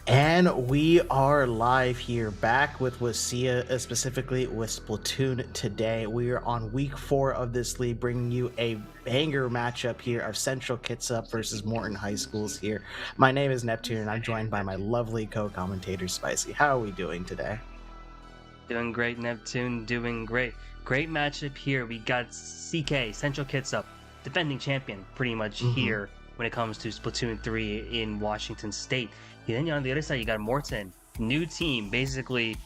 And we are live here, back with WSSEA, specifically with Splatoon today. We are on week 4 of this league, bringing you a banger matchup here of Central Kitsap versus Morton High Schools here. My name is Neptune, and I'm joined by my lovely co-commentator, Spicy. How are we doing today? Doing great, Neptune. Doing great. Great matchup here. We got CK, Central Kitsap, defending champion, pretty much here when it comes to Splatoon 3 in Washington State. And then on the other side, you got Morton, new team, basically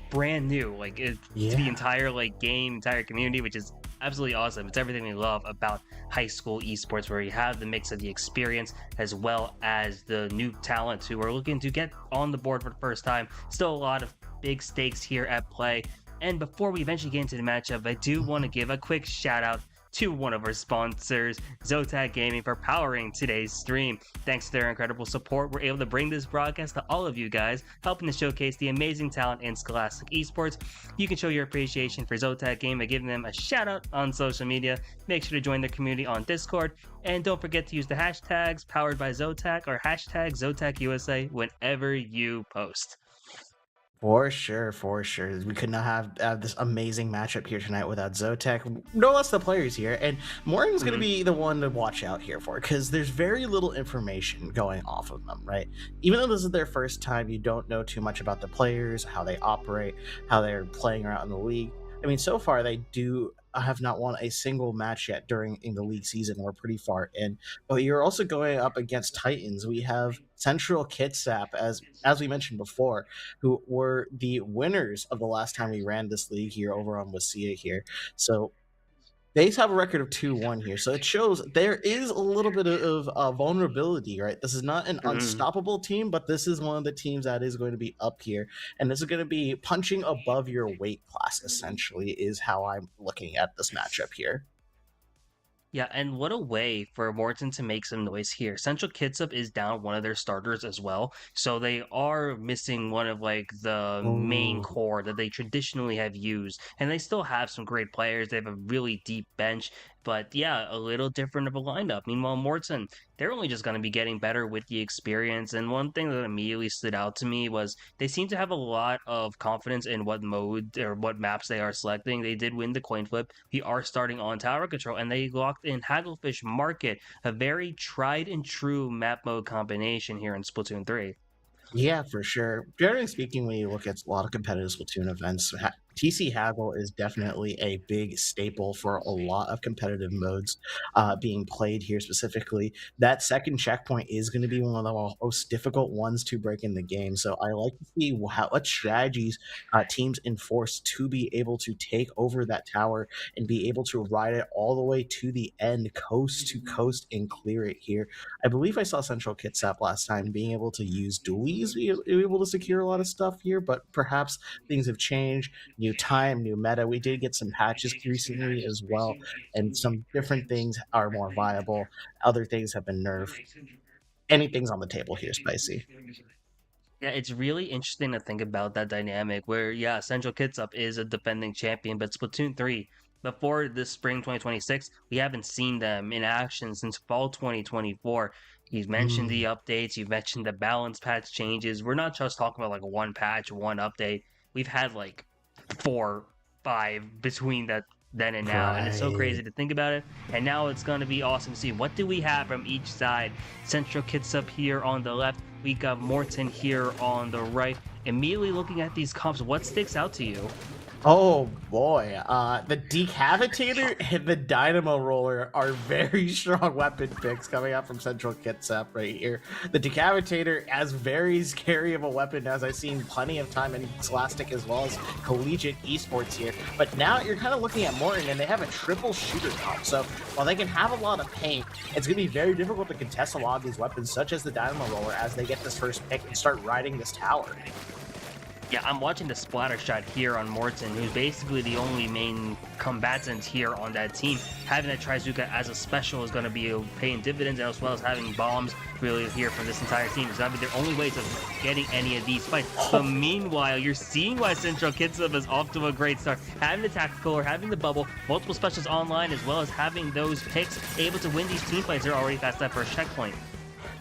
brand new, to the entire game, entire community, which is absolutely awesome. It's everything we love about high school esports, where you have the mix of the experience as well as the new talents who are looking to get on the board for the first time. Still a lot of big stakes here at play. And before we eventually get into the matchup, I do want to give a quick shout out to one of our sponsors, Zotac Gaming, for powering today's stream. Thanks to their incredible support, we're able to bring this broadcast to all of you guys, helping to showcase the amazing talent in Scholastic Esports. You can show your appreciation for Zotac Gaming by giving them a shout out on social media. Make sure to join their community on Discord, and don't forget to use the hashtags powered by Zotac or hashtag ZotacUSA whenever you post. For sure, for sure. We could not have this amazing matchup here tonight without Zotac. No less the players here, and Morton's going to be the one to watch out here for, because there's very little information going off of them, right? Even though this is their first time, you don't know too much about the players, how they operate, how they're playing around in the league. I mean, so far they have not won a single match yet in the league season. We're pretty far in, but you're also going up against Titans. We have Central Kitsap, as we mentioned before, who were the winners of the last time we ran this league here over on WSSEA here. So they have a record of 2-1 here, so it shows there is a little bit of vulnerability, right? This is not an unstoppable team, but this is one of the teams that is going to be up here, and this is going to be punching above your weight class, essentially, is how I'm looking at this matchup here. Yeah, and what a way for Morton to make some noise here. Central Kitsap is down one of their starters as well, so they are missing one of the main Ooh. core that they traditionally have used. And they still have some great players. They have a really deep bench, but yeah, a little different of a lineup. Meanwhile, Morton, they're only just going to be getting better with the experience. And one thing that immediately stood out to me was they seem to have a lot of confidence in what mode or what maps they are selecting. They did win the coin flip. We are starting on tower control, and they locked in Hagglefish Market, a very tried and true map mode combination here in Splatoon 3. Yeah, for sure. Generally speaking, when you look at a lot of competitive Splatoon events, TC Haggle is definitely a big staple for a lot of competitive modes being played here specifically. That second checkpoint is going to be one of the most difficult ones to break in the game. So I like to see what strategies teams enforce to be able to take over that tower and be able to ride it all the way to the end, coast to coast, and clear it here. I believe I saw Central Kitsap last time being able to use dualies, be able to secure a lot of stuff here, but perhaps things have changed. New time, new meta. We did get some patches recently as well, and some different things are more viable. Other things have been nerfed. Anything's on the table here, Spicy. Yeah, it's really interesting to think about that dynamic where, yeah, Central Kitsap is a defending champion, but Splatoon 3, before this spring 2026, we haven't seen them in action since fall 2024. You've mentioned the updates, you've mentioned the balance patch changes. We're not just talking about one patch, one update. We've had 4, 5 between that then and now, and it's so crazy to think about it. And now it's going to be awesome to see what do we have from each side. Central Kitsap here on the left, we got Morton here on the right. Immediately looking at these comps, what sticks out to you? Oh boy, the Decavitator and the Dynamo Roller are very strong weapon picks coming out from Central Kitsap right here. The Decavitator, as very scary of a weapon as I've seen plenty of time in Scholastic as well as collegiate esports here. But now you're kind of looking at Morton, and they have a triple shooter comp. So while they can have a lot of paint, it's going to be very difficult to contest a lot of these weapons, such as the Dynamo Roller, as they get this first pick and start riding this tower. Yeah, I'm watching the splatter shot here on Morton, who's basically the only main combatant here on that team. Having that Trizuka as a special is going to be paying dividends, as well as having bombs really here for this entire team. It's going to be their only way to getting any of these fights. But meanwhile, you're seeing why Central Kitsap is off to a great start. Having the tactical or having the bubble, multiple specials online, as well as having those picks able to win these team fights. They're already past that first checkpoint.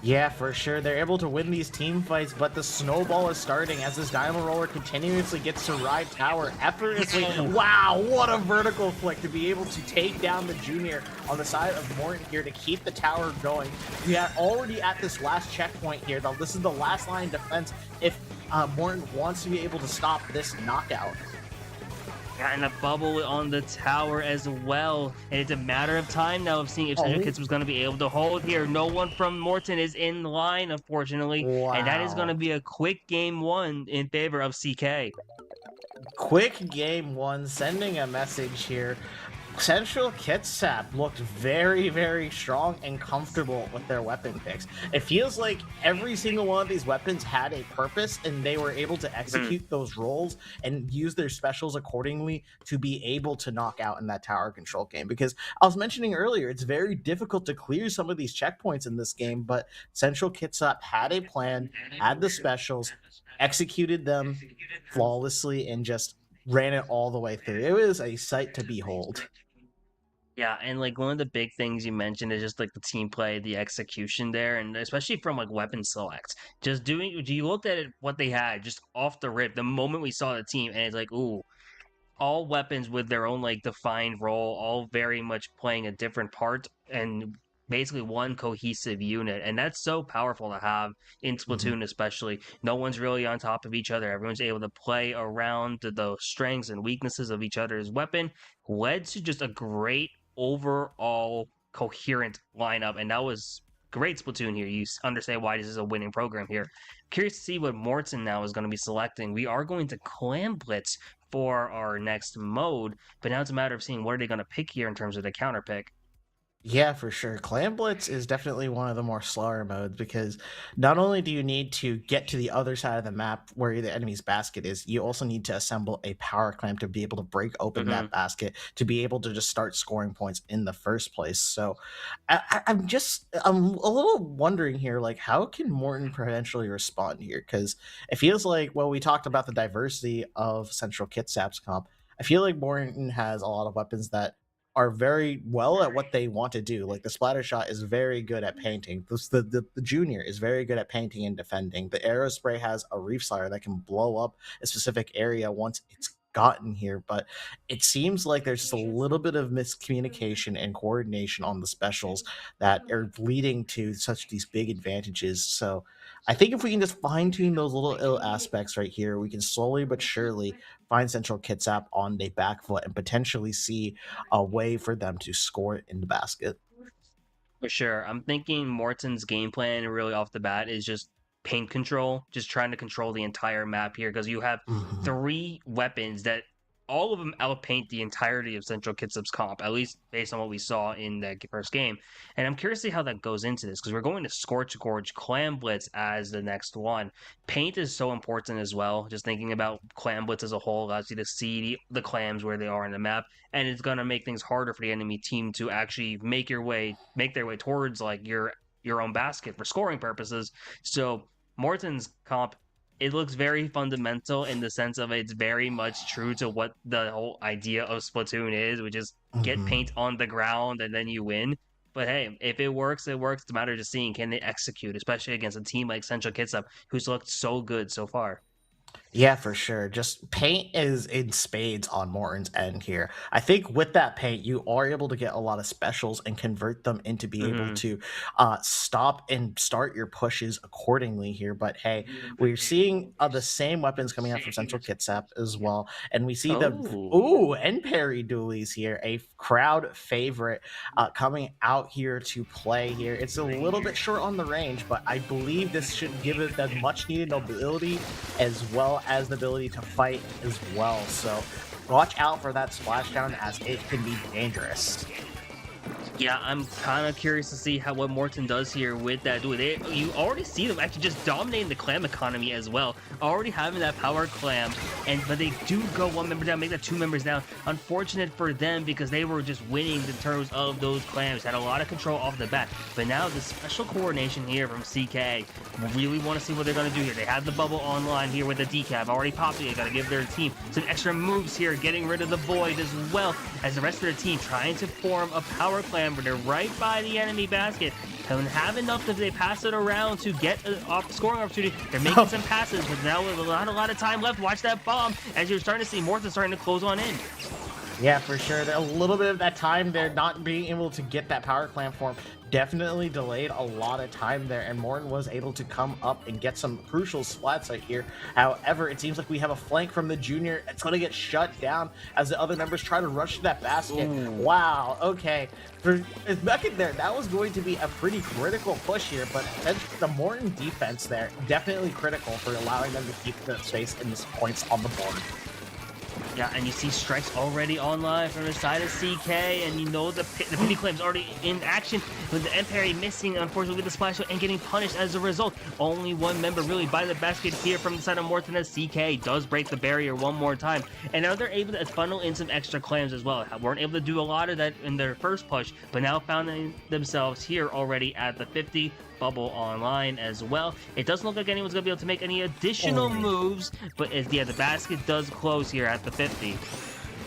Yeah, for sure. They're able to win these team fights, but the snowball is starting as this Diamond Roller continuously gets to ride tower effortlessly. Wow, what a vertical flick to be able to take down the Junior on the side of Morton here to keep the tower going. We are already at this last checkpoint here, though. This is the last line of defense if Morton wants to be able to stop this knockout. And a bubble on the tower as well. And it's a matter of time now of seeing if Central Kitsap was going to be able to hold here. No one from Morton is in line, unfortunately. Wow. And that is going to be a quick game one in favor of CK. Quick game one, sending a message here. Central Kitsap looked very, very strong and comfortable with their weapon picks. It feels like every single one of these weapons had a purpose, and they were able to execute those roles and use their specials accordingly to be able to knock out in that tower control game. Because I was mentioning earlier, it's very difficult to clear some of these checkpoints in this game, but Central Kitsap had a plan, had the specials, executed them flawlessly, and just ran it all the way through. It was a sight to behold. Yeah, and like one of the big things you mentioned is just like the team play, the execution there, and especially from like weapon select. Just doing, you looked at it, what they had just off the rip, the moment we saw the team, and it's like, ooh, all weapons with their own like defined role, all very much playing a different part, and basically one cohesive unit. And that's so powerful to have in Splatoon, especially. No one's really on top of each other. Everyone's able to play around the strengths and weaknesses of each other's weapon, led to just a great overall coherent lineup. And that was great Splatoon here. You understand why this is a winning program here. Curious to see what Morton now is going to be selecting. We are going to Clam Blitz for our next mode, but now it's a matter of seeing what are they going to pick here in terms of the counter pick. Yeah, for sure. Clam Blitz is definitely one of the more slower modes because not only do you need to get to the other side of the map where the enemy's basket is, you also need to assemble a power clamp to be able to break open that basket to be able to just start scoring points in the first place. So I'm a little wondering here, like, how can Morton potentially respond here? Because it feels like, well, we talked about the diversity of Central Kitsap's comp. I feel like Morton has a lot of weapons that are very well at what they want to do. Like the splatter shot is very good at painting. The junior is very good at painting and defending. The arrow spray has a reef slider that can blow up a specific area once it's gotten here, but it seems like there's just a little bit of miscommunication and coordination on the specials that are leading to such these big advantages. So I think if we can just fine tune those little ill aspects right here, we can slowly but surely find Central Kitsap on the back foot and potentially see a way for them to score it in the basket. For sure. I'm thinking Morton's game plan really off the bat is just paint control, just trying to control the entire map here because you have three weapons that all of them outpaint the entirety of Central Kitsap's comp, at least based on what we saw in that first game. And I'm curious to see how that goes into this because we're going to Scorch Gorge Clam Blitz as the next one. Paint is so important as well. Just thinking about Clam Blitz as a whole allows you to see the clams where they are in the map, and it's going to make things harder for the enemy team to actually make their way towards like your own basket for scoring purposes. So Morton's comp, it looks very fundamental in the sense of it's very much true to what the whole idea of Splatoon is, which is get paint on the ground and then you win. But hey, if it works, it works. It's a matter of just seeing can they execute, especially against a team like Central Kitsap, who's looked so good so far. Yeah, for sure. Just paint is in spades on Morton's end here. I think with that paint, you are able to get a lot of specials and convert them into be able to stop and start your pushes accordingly here. But hey, we're seeing the same weapons coming out from Central Kitsap as well. And we see the and parry dualies here, a crowd favorite coming out here to play here. It's a little bit short on the range, but I believe this should give it that much needed ability as well as the ability to fight as well. So watch out for that splashdown as it can be dangerous. Yeah, I'm kind of curious to see what Morton does here with that duel. You already see them actually just dominating the clam economy as well, already having that power clam, but they do go one member down, make that two members down. Unfortunate for them because they were just winning in terms of those clams, had a lot of control off the bat. But now the special coordination here from CK, really want to see what they're going to do here. They have the bubble online here with the decaf already popping. They got to give their team some extra moves here, getting rid of the void as well as the rest of their team trying to form a power clam clam, but they're right by the enemy basket. Don't have enough if they pass it around to get an scoring opportunity. They're making some passes, but now with a lot of time left. Watch that bomb, as you're starting to see Morton starting to close on in. Yeah, for sure. A little bit of that time there, not being able to get that power clam form, definitely delayed a lot of time there, and Morton was able to come up and get some crucial splats right here. However, it seems like we have a flank from the junior. It's going to get shut down as the other members try to rush to that basket. Ooh. Wow, okay. For back in there, that was going to be a pretty critical push here, but the Morton defense there, definitely critical for allowing them to keep the space and the points on the board. Yeah, and you see strikes already online from the side of CK, and you know the pity claim's already in action, with the Empire missing, unfortunately, with the splash and getting punished as a result. Only one member really by the basket here from the side of Morton, as CK does break the barrier one more time. And now they're able to funnel in some extra clams as well. Weren't able to do a lot of that in their first push, but now found themselves here already at the 50. Bubble online as well. It doesn't look like anyone's gonna be able to make any additional moves, but yeah, the basket does close here at the 50.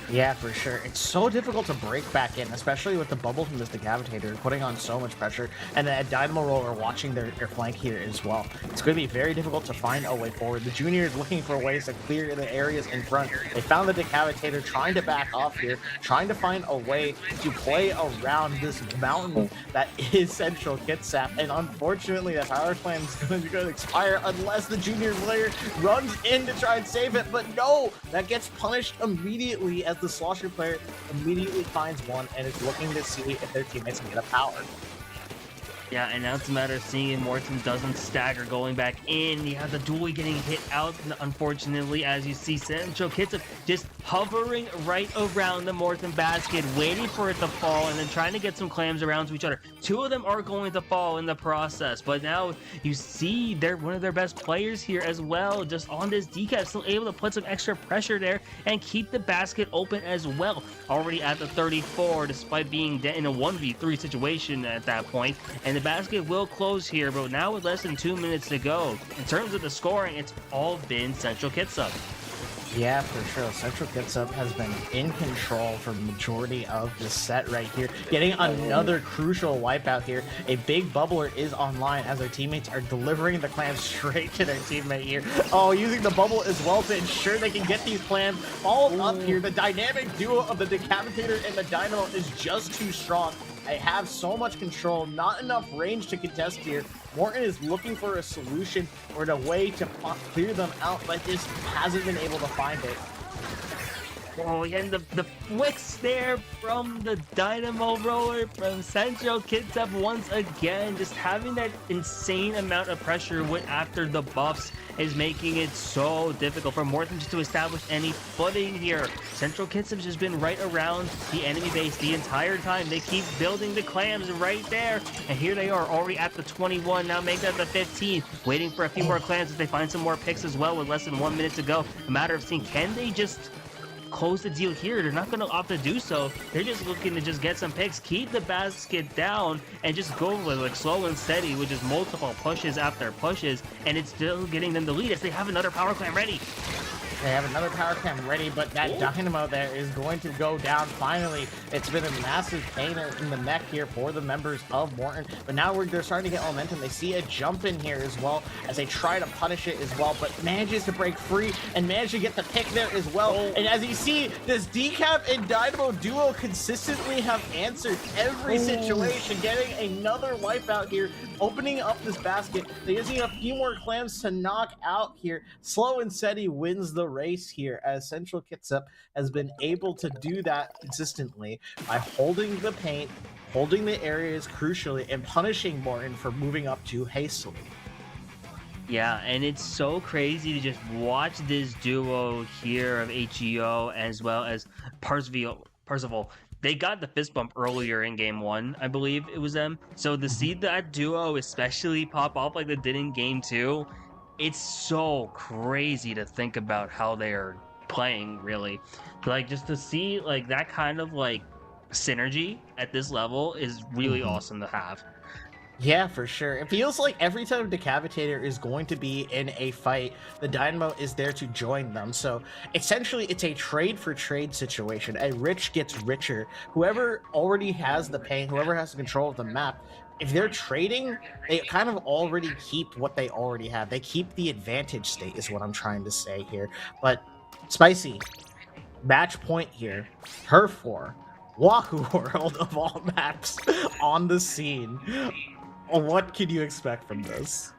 Yeah, for sure. It's so difficult to break back in, especially with the bubble from this decapitator putting on so much pressure, and then a Dynamo Roller watching their flank here as well. It's going to be very difficult to find a way forward. The junior is looking for ways to clear the areas in front. They found the decapitator trying to back off here, trying to find a way to play around this mountain that is Central Kitsap, and unfortunately that power slam is going to expire unless the junior player runs in to try and save it, but no! That gets punished immediately as the Slosher player immediately finds one and is looking to see if their teammates can get a power. Yeah, and now it's a matter of seeing if Morton doesn't stagger going back in. You have the duel getting hit out, unfortunately, as you see Central Kitsap just hovering right around the Morton basket, waiting for it to fall, and then trying to get some clams around to each other. Two of them are going to fall in the process, but now you see they're one of their best players here as well, just on this decap, still able to put some extra pressure there and keep the basket open as well. Already at the 34, despite being in a 1v3 situation at that point, and the basket will close here, but now with less than 2 minutes to go. In terms of the scoring, it's all been Central Kitsap. Yeah, for sure. Central Kitsap has been in control for the majority of this set right here. Getting another crucial wipeout here. A big bubbler is online as their teammates are delivering the clams straight to their teammate here. Oh, using the bubble as well to ensure they can get these clams all up here. The dynamic duo of the Decapitator and the Dynamo is just too strong. They have so much control, not enough range to contest here. Morton is looking for a solution or a way to clear them out, but just hasn't been able to find it. Oh, and the flicks there from the Dynamo Roller from Central Kitsap once again. Just having that insane amount of pressure after the buffs is making it so difficult for Morton just to establish any footing here. Central Kitsap's just been right around the enemy base the entire time. They keep building the clams right there. And here they are already at the 21. Now make that the 15. Waiting for a few more clams as they find some more picks as well with less than 1 minute to go. A matter of seeing, can they just close the deal here? They're not going to opt to do so. They're just looking to just get some picks, keep the basket down, and just go with like slow and steady with just multiple pushes after pushes, and it's still getting them the lead as they have another power clam ready. They have another power cam ready, but that Dynamo there is going to go down finally. It's been a massive pain in the neck here for the members of Morton, but now they're starting to get momentum. They see a jump in here as well as they try to punish it as well, but manages to break free and manage to get the pick there as well. And as you see, this Decap and Dynamo duo consistently have answered every situation, getting another wipeout here, opening up this basket. They just need a few more clams to knock out here. Slow and steady wins the race here, as Central Kitsap has been able to do that consistently by holding the paint, holding the areas crucially, and punishing Morton for moving up too hastily. Yeah, and it's so crazy to just watch this duo here of HEO as well as Parzival. They got the fist bump earlier in game one, I believe it was them. So to see that duo especially pop off like they did in game two, it's so crazy to think about how they are playing, really. Like, just to see like that kind of like synergy at this level is really awesome to have. Yeah, for sure. It feels like every time Decapitator is going to be in a fight, the Dynamo is there to join them. So essentially, it's a trade for trade situation. A rich gets richer. Whoever already has the paint, whoever has control of the map, if they're trading, they kind of already keep what they already have. They keep the advantage state, is what I'm trying to say here. But Spicy, match point here, her 4. Wahoo World of all maps on the scene. What can you expect from this?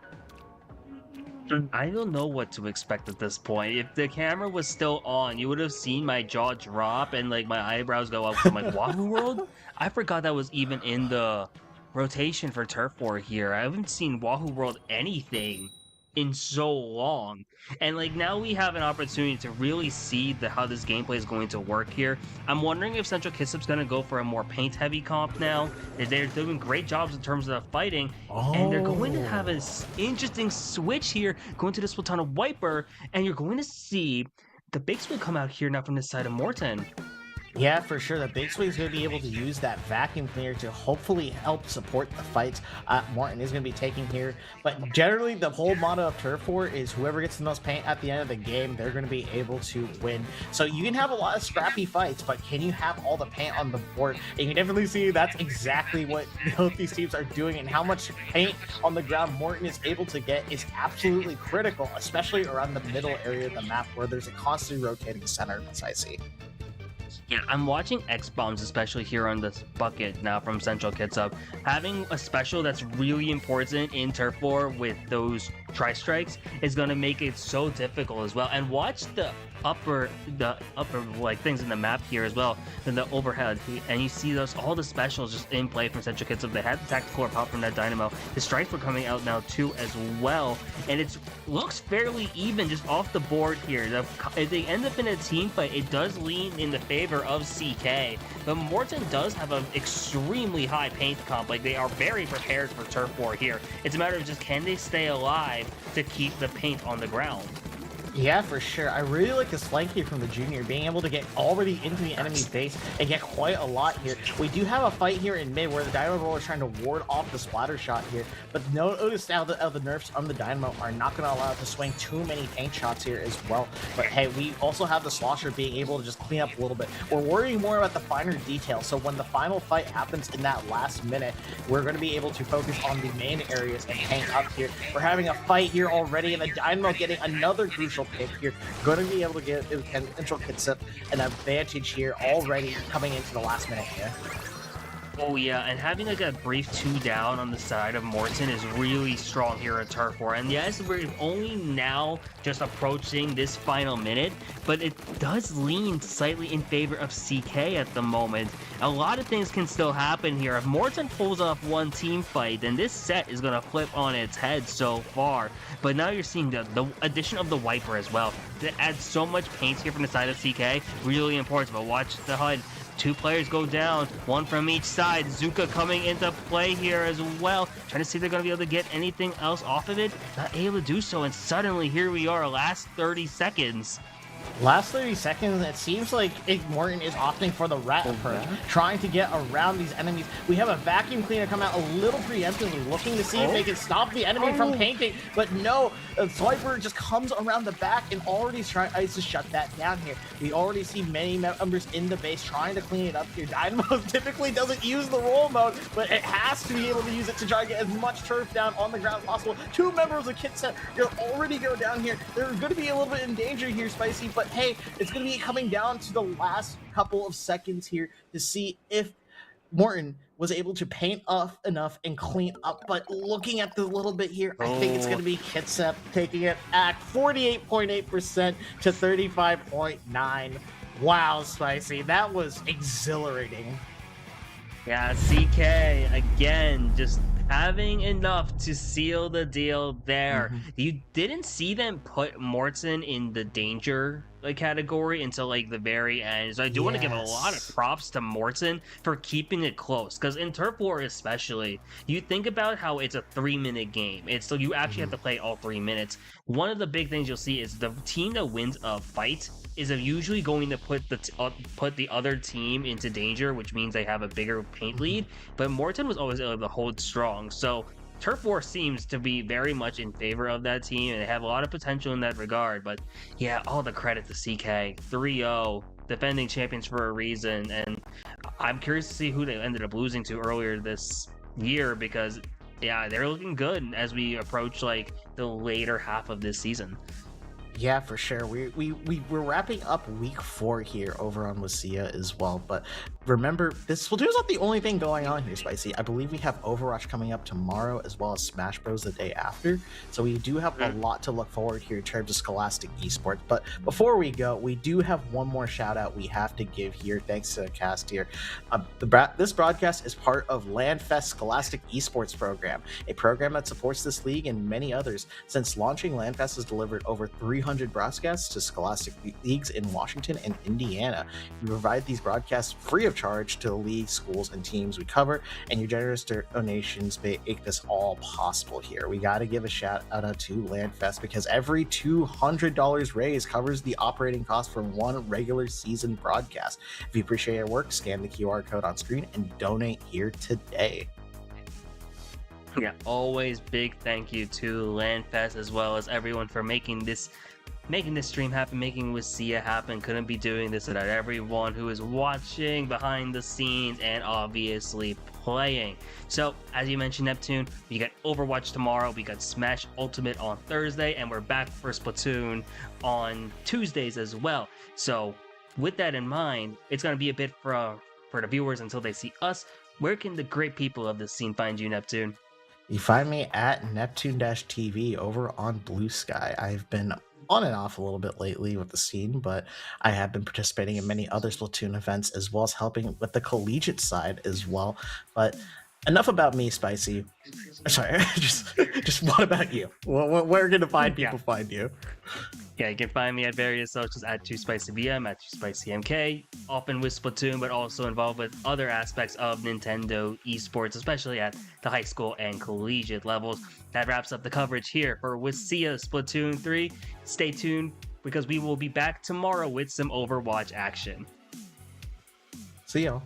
I don't know what to expect at this point. If the camera was still on, you would have seen my jaw drop and like my eyebrows go up. I'm like, Wahoo World? I forgot that was even in the rotation for Turf War here. I haven't seen Wahoo World anything in so long. And like now we have an opportunity to really see how this gameplay is going to work here. I'm wondering if Central Kitsap's going to go for a more paint heavy comp now. They're doing great jobs in terms of the fighting. And they're going to have an interesting switch here going to this Splatoon wiper. And you're going to see the big swing come out here now from the side of Morton. Yeah, for sure. The Big Swing is going to be able to use that vacuum cleaner to hopefully help support the fights Morton is going to be taking here. But generally, the whole motto of Turf War is whoever gets the most paint at the end of the game, they're going to be able to win. So you can have a lot of scrappy fights, but can you have all the paint on the board? And you can definitely see that's exactly what both these teams are doing, and how much paint on the ground Morton is able to get is absolutely critical, especially around the middle area of the map where there's a constantly rotating center, as I see. Yeah, I'm watching X-Bombs, especially here on this bucket now from Central Kitsap. Having a special that's really important in Turf War with those tri-strikes is going to make it so difficult as well. And watch the upper like things in the map here as well, and the overhead, and you see all the specials just in play from Central Kitsap. They had the tactical pop from that Dynamo. The strikes were coming out now too as well, and it looks fairly even just off the board here. If they end up in a team fight, it does lean in the favor of CK, but Morton does have an extremely high paint comp. Like, they are very prepared for Turf War here. It's a matter of just, can they stay alive to keep the paint on the ground? Yeah, for sure. I really like this flank here from the junior, being able to get already into the enemy base and get quite a lot here. We do have a fight here in mid where the Dynamo Roller is trying to ward off the splatter shot here, but notice now that the nerfs on the Dynamo are not going to allow it to swing too many paint shots here as well. But hey, we also have the Slosher being able to just clean up a little bit. We're worrying more about the finer details, so when the final fight happens in that last minute, we're going to be able to focus on the main areas and paint up here. We're having a fight here already, and the Dynamo getting another crucial pick here. Going to be able to get Central Kitsap an advantage here already coming into the last minute here. Oh yeah, and having like a brief 2 down on the side of Morton is really strong here at Turf War. And yes, we're only now just approaching this final minute, but it does lean slightly in favor of CK at the moment. A lot of things can still happen here. If Morton pulls off one team fight, then this set is going to flip on its head so far. But now you're seeing the addition of the wiper as well. That adds so much paint here from the side of CK. Really important, but watch the HUD. 2 players go down, 1 from each side. Zuka coming into play here as well, trying to see if they're going to be able to get anything else off of it. Not able to do so, and suddenly here we are, last 30 seconds. Last 30 seconds, it seems like Morton is opting for the rat approach, trying to get around these enemies. We have a vacuum cleaner come out a little preemptively, looking to see if they can stop the enemy from painting, but no, Swiper just comes around the back and already tries to shut that down here. We already see many members in the base trying to clean it up here. Dynamo typically doesn't use the roll mode, but it has to be able to use it to try to get as much turf down on the ground as possible. 2 members of Kitsap, they'll already go down here. They're going to be a little bit in danger here, Spicy, but hey, it's going to be coming down to the last couple of seconds here to see if Morton was able to paint off enough and clean up. But looking at the little bit here, I think it's going to be Kitsap taking it at 48.8% to 35.9%. Wow, Spicy, that was exhilarating. Yeah, CK, again, just having enough to seal the deal there. You didn't see them put Morton in the danger category until like the very end. So I do want to give a lot of Yes. props to Morton for keeping it close, because in Turf War especially, you think about how it's a 3-minute game. It's so you actually have Mhm. to play all 3 minutes. One of the big things you'll see is the team that wins a fight is usually going to put the other team into danger, which means they have a bigger paint Mhm. lead. But Morton was always able to hold strong. So Turf War seems to be very much in favor of that team, and they have a lot of potential in that regard. But yeah, all the credit to CK. 3-0, defending champions for a reason. And I'm curious to see who they ended up losing to earlier this year, because yeah, they're looking good as we approach like the later half of this season. Yeah, for sure. We're wrapping up week 4 here over on WSSEA as well. But remember, this Splatoon's not the only thing going on here, Spicy. I believe we have Overwatch coming up tomorrow as well as Smash Bros. The day after. So we do have a lot to look forward here in terms of Scholastic Esports. But before we go, we do have one more shout out we have to give here, thanks to the cast here. This broadcast is part of LandFest Scholastic Esports program, a program that supports this league and many others. Since launching, LandFest has delivered over 300 broadcasts to Scholastic leagues in Washington and Indiana. We provide these broadcasts free of charge to the league, schools, and teams we cover, and your generous donations make this all possible here. We got to give a shout out to LandFest because every $200 raised covers the operating cost for one regular season broadcast. If you appreciate your work, scan the QR code on screen and donate here today. Yeah, always big thank you to LandFest as well as everyone for making this stream happen, making WSSEA happen. Couldn't be doing this without everyone who is watching behind the scenes and obviously playing. So, as you mentioned, Neptune, we got Overwatch tomorrow, we got Smash Ultimate on Thursday, and we're back for Splatoon on Tuesdays as well. So, with that in mind, it's going to be a bit for the viewers until they see us. Where can the great people of this scene find you, Neptune? You find me at Neptune-TV over on Blue Sky. I've been on and off a little bit lately with the scene, but I have been participating in many other Splatoon events as well as helping with the collegiate side as well. But enough about me, Spicy. Sorry, just what about you? Where can the find people find you? Yeah, you can find me at various socials at 2SpicyVM, at 2SpicyMK, often with Splatoon, but also involved with other aspects of Nintendo esports, especially at the high school and collegiate levels. That wraps up the coverage here for WSSEA Splatoon 3. Stay tuned because we will be back tomorrow with some Overwatch action. See y'all.